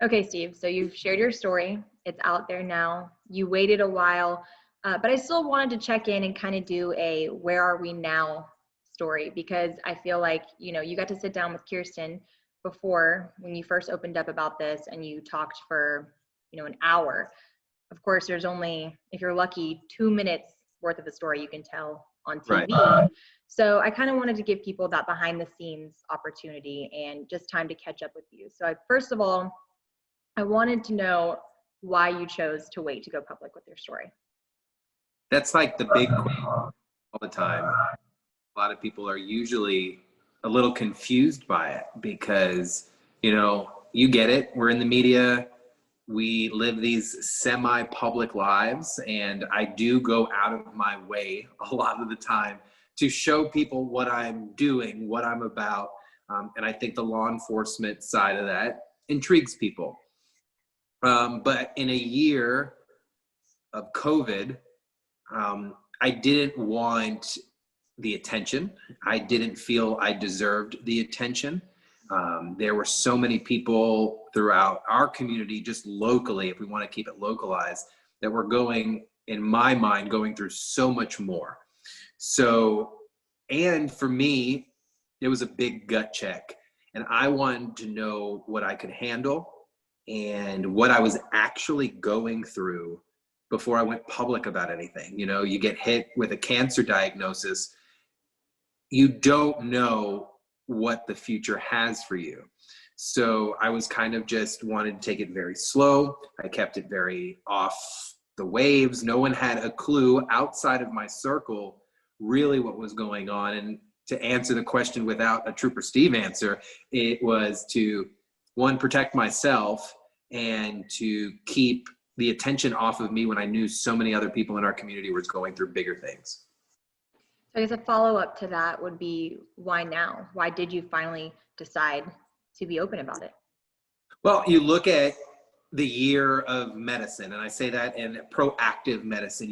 Okay, Steve, so you've shared your story. It's out there now. You waited a while, but I still wanted to check in and kind of do a where are we now story, because I feel like, you got to sit down with Kirsten before when you first opened up about this and you talked for, an hour. Of course, there's only, if you're lucky, 2 minutes worth of the story you can tell on TV. Right. So I kind of wanted to give people that behind the scenes opportunity and just time to catch up with you. So first of all, I wanted to know why you chose to wait to go public with your story. That's like the big question all the time. A lot of people are usually a little confused by it because, you get it. We're in the media. We live these semi-public lives, and I do go out of my way a lot of the time to show people what I'm doing, what I'm about. And I think the law enforcement side of that intrigues people. But in a year of COVID, I didn't want the attention. I didn't feel I deserved the attention. There were so many people throughout our community, just locally, if we want to keep it localized, that were in my mind, going through so much more. So, and for me, it was a big gut check. And I wanted to know what I could handle and what I was actually going through before I went public about anything. You get hit with a cancer diagnosis, you don't know what the future has for you. So I was kind of just wanted to take it very slow. I kept it very off the waves. No one had a clue outside of my circle really what was going on. And to answer the question without a Trooper Steve answer, it was to, one, protect myself and to keep the attention off of me when I knew so many other people in our community were going through bigger things. So I guess a follow-up to that would be, why now? Why did you finally decide to be open about it? Well, you look at the year of medicine, and I say that in proactive medicine.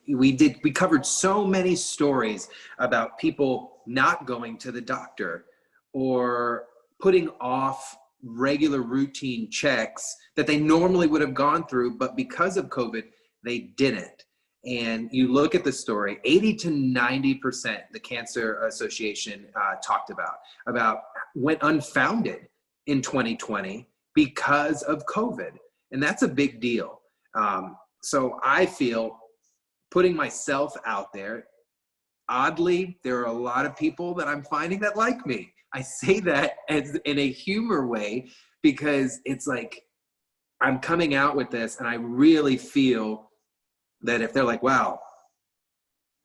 We covered so many stories about people not going to the doctor or putting off regular routine checks that they normally would have gone through, but because of COVID, they didn't. And you look at the story, 80 to 90%, the Cancer Association talked about went unfounded in 2020 because of COVID. And that's a big deal. So I feel putting myself out there, oddly, there are a lot of people that I'm finding that like me. I say that as in a humor way, because it's like, I'm coming out with this and I really feel that if they're like, wow,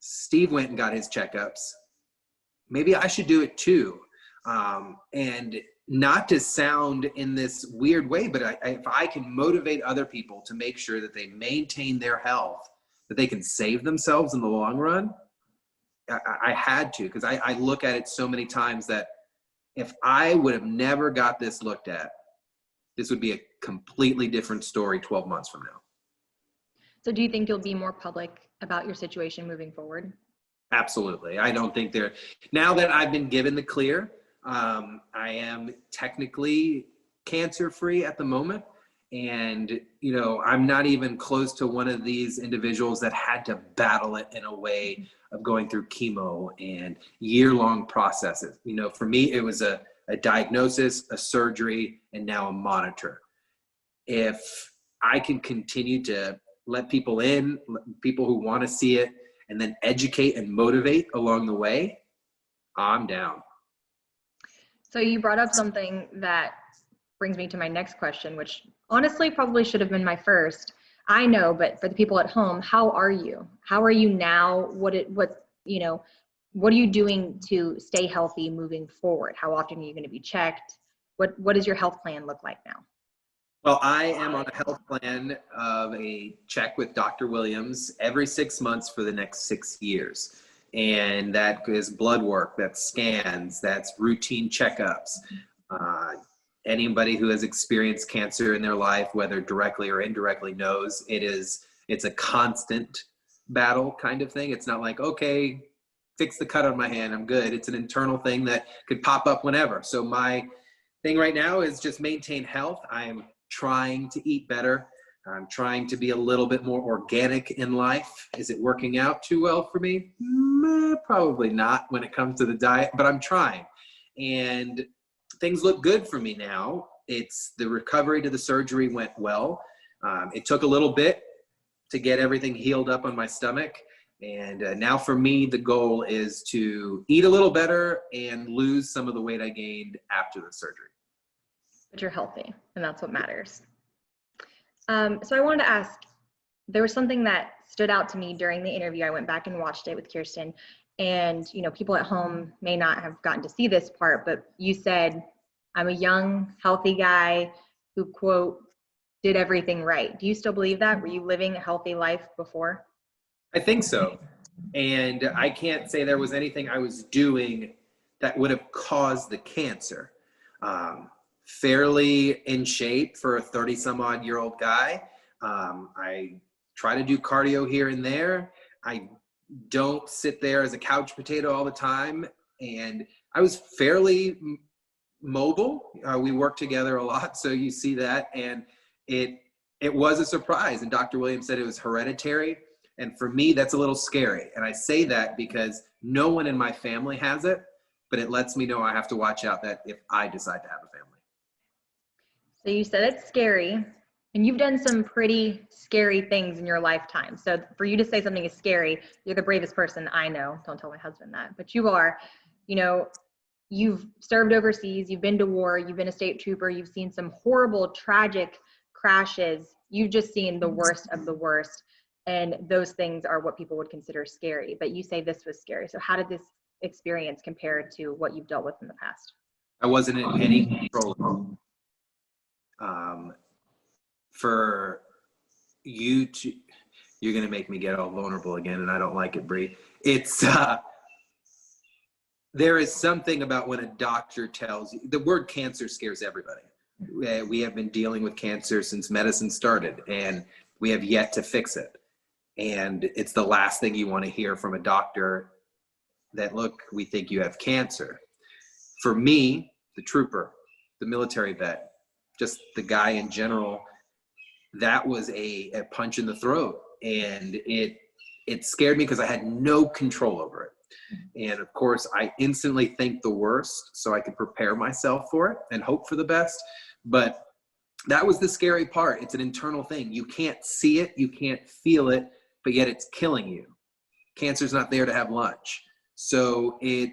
Steve went and got his checkups, maybe I should do it too. And not to sound in this weird way, but if I can motivate other people to make sure that they maintain their health, that they can save themselves in the long run, I had to, because I look at it so many times that if I would have never got this looked at, this would be a completely different story 12 months from now. So do you think you'll be more public about your situation moving forward? Absolutely. I don't think now that I've been given the clear, I am technically cancer-free at the moment. And, I'm not even close to one of these individuals that had to battle it in a way of going through chemo and year-long processes. For me, it was a diagnosis, a surgery, and now a monitor. If I can continue to let people in, people who want to see it, and then educate and motivate along the way, I'm down. So you brought up something that brings me to my next question, which honestly probably should have been my first. I know, but for the people at home, how are you? How are you now? What are you doing to stay healthy moving forward? How often are you going to be checked? What does your health plan look like now? Well, I am on a health plan of a check with Dr. Williams every 6 months for the next 6 years. And that is blood work, that's scans, that's routine checkups. Anybody who has experienced cancer in their life, whether directly or indirectly, knows it's a constant battle kind of thing. It's not like, okay, fix the cut on my hand, I'm good. It's an internal thing that could pop up whenever. So my thing right now is just maintain health. I'm trying to eat better. I'm trying to be a little bit more organic in life. Is it working out too well for me? Probably not when it comes to the diet, but I'm trying. And things look good for me now. It's the recovery to the surgery went well. It took a little bit to get everything healed up on my stomach. And now for me, the goal is to eat a little better and lose some of the weight I gained after the surgery. But you're healthy, and that's what matters. So I wanted to ask, there was something that stood out to me during the interview. I went back and watched it with Kirsten, and people at home may not have gotten to see this part, but you said, I'm a young, healthy guy who, quote, did everything right. Do you still believe that? Were you living a healthy life before? I think so. And I can't say there was anything I was doing that would have caused the cancer. Fairly in shape for a 30-some-odd-year-old guy. I try to do cardio here and there. I don't sit there as a couch potato all the time. And I was fairly mobile. We worked together a lot, so you see that. And it was a surprise. And Dr. Williams said it was hereditary. And for me, that's a little scary. And I say that because no one in my family has it, but it lets me know I have to watch out that if I decide to have a family. So you said it's scary, and you've done some pretty scary things in your lifetime. So for you to say something is scary, you're the bravest person I know. Don't tell my husband that, but you are. You've served overseas, you've been to war, you've been a state trooper, you've seen some horrible, tragic crashes. You've just seen the worst of the worst. And those things are what people would consider scary. But you say this was scary. So how did this experience compare to what you've dealt with in the past? I wasn't in any control. For you to, you're going to make me get all vulnerable again, and I don't like it, Bree. It's, there is something about when a doctor tells you, the word cancer scares everybody. We have been dealing with cancer since medicine started, and we have yet to fix it. And it's the last thing you want to hear from a doctor that, look, we think you have cancer. For me, the trooper, the military vet, just the guy in general, that was a punch in the throat. And it scared me because I had no control over it. And of course, I instantly think the worst so I could prepare myself for it and hope for the best. But that was the scary part. It's an internal thing. You can't see it, you can't feel it, but yet it's killing you. Cancer's not there to have lunch. So it's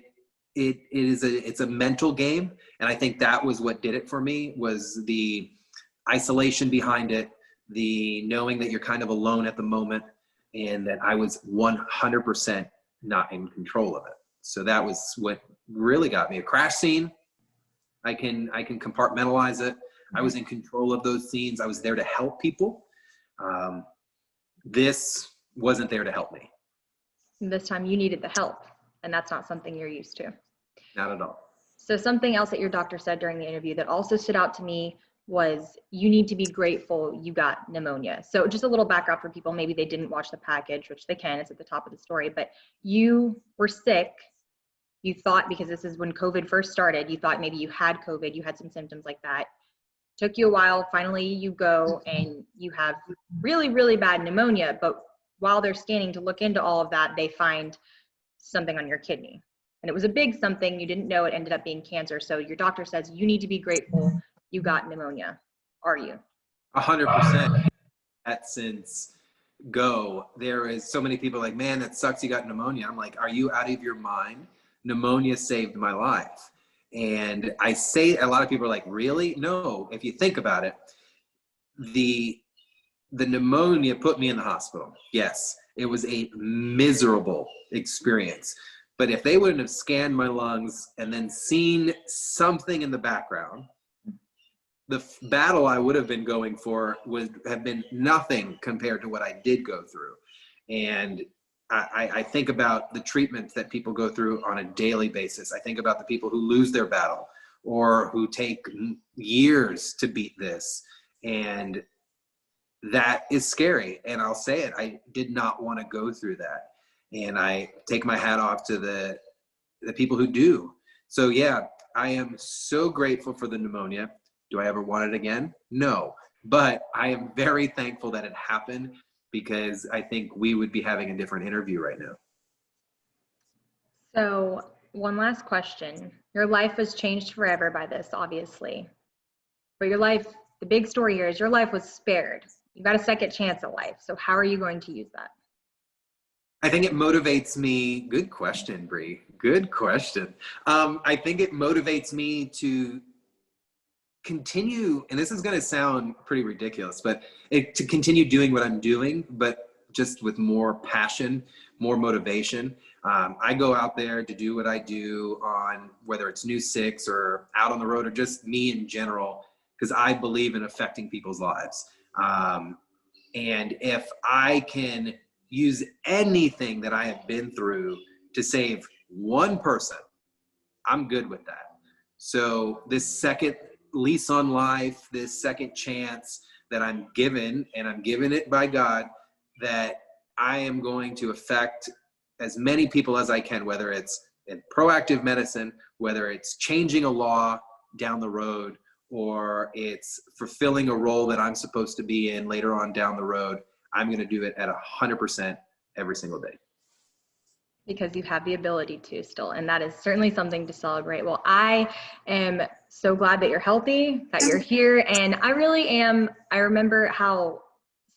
a mental game. And I think that was what did it for me, was the isolation behind it, the knowing that you're kind of alone at the moment, and that I was 100% not in control of it. So that was what really got me. A crash scene, I can compartmentalize it. I was in control of those scenes. I was there to help people. This wasn't there to help me. This time you needed the help, and that's not something you're used to. Not at all. So something else that your doctor said during the interview that also stood out to me was you need to be grateful you got pneumonia. So just a little background for people, maybe they didn't watch the package, which they can, it's at the top of the story, but you were sick. You thought, because this is when COVID first started, you thought maybe you had COVID, you had some symptoms like that. Took you a while, finally you go and you have really, really bad pneumonia, but while they're scanning to look into all of that, they find something on your kidney. And it was a big something, you didn't know it ended up being cancer. So your doctor says you need to be grateful you got pneumonia. Are you? 100%. That since go, there is so many people like, man, that sucks you got pneumonia. I'm like, are you out of your mind? Pneumonia saved my life. And I say, a lot of people are like, really? No, if you think about it, the pneumonia put me in the hospital. Yes, it was a miserable experience. But if they wouldn't have scanned my lungs and then seen something in the background, the battle I would have been going for would have been nothing compared to what I did go through. And I think about the treatments that people go through on a daily basis. I think about the people who lose their battle or who take years to beat this. And that is scary. And I'll say it, I did not want to go through that. And I take my hat off to the people who do. So yeah, I am so grateful for the pneumonia. Do I ever want it again? No. but I am very thankful that it happened, because I think we would be having a different interview right now. So one last question. Your life was changed forever by this, obviously. But your life, the big story here is your life was spared. You got a second chance at life. So how are you going to use that? I think it motivates me. Good question, Bree. Good question. I think it motivates me to continue, and this is going to sound pretty ridiculous, but to continue doing what I'm doing, but just with more passion, more motivation. I go out there to do what I do, on whether it's New Six or out on the road or just me in general, because I believe in affecting people's lives. And if I can use anything that I have been through to save one person, I'm good with that. So this second lease on life, this second chance that I'm given, and I'm given it by God, that I am going to affect as many people as I can, whether it's in proactive medicine, whether it's changing a law down the road, or it's fulfilling a role that I'm supposed to be in later on down the road. I'm going to do it at 100% every single day. Because you have the ability to still, and that is certainly something to celebrate. Well, I am so glad that you're healthy, that you're here, and I really am. I remember how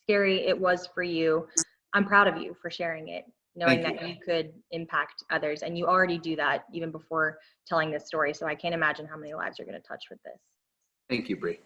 scary it was for you. I'm proud of you for sharing it, knowing that you could impact others, and you already do that even before telling this story. So I can't imagine how many lives you're going to touch with this. Thank you, Bree.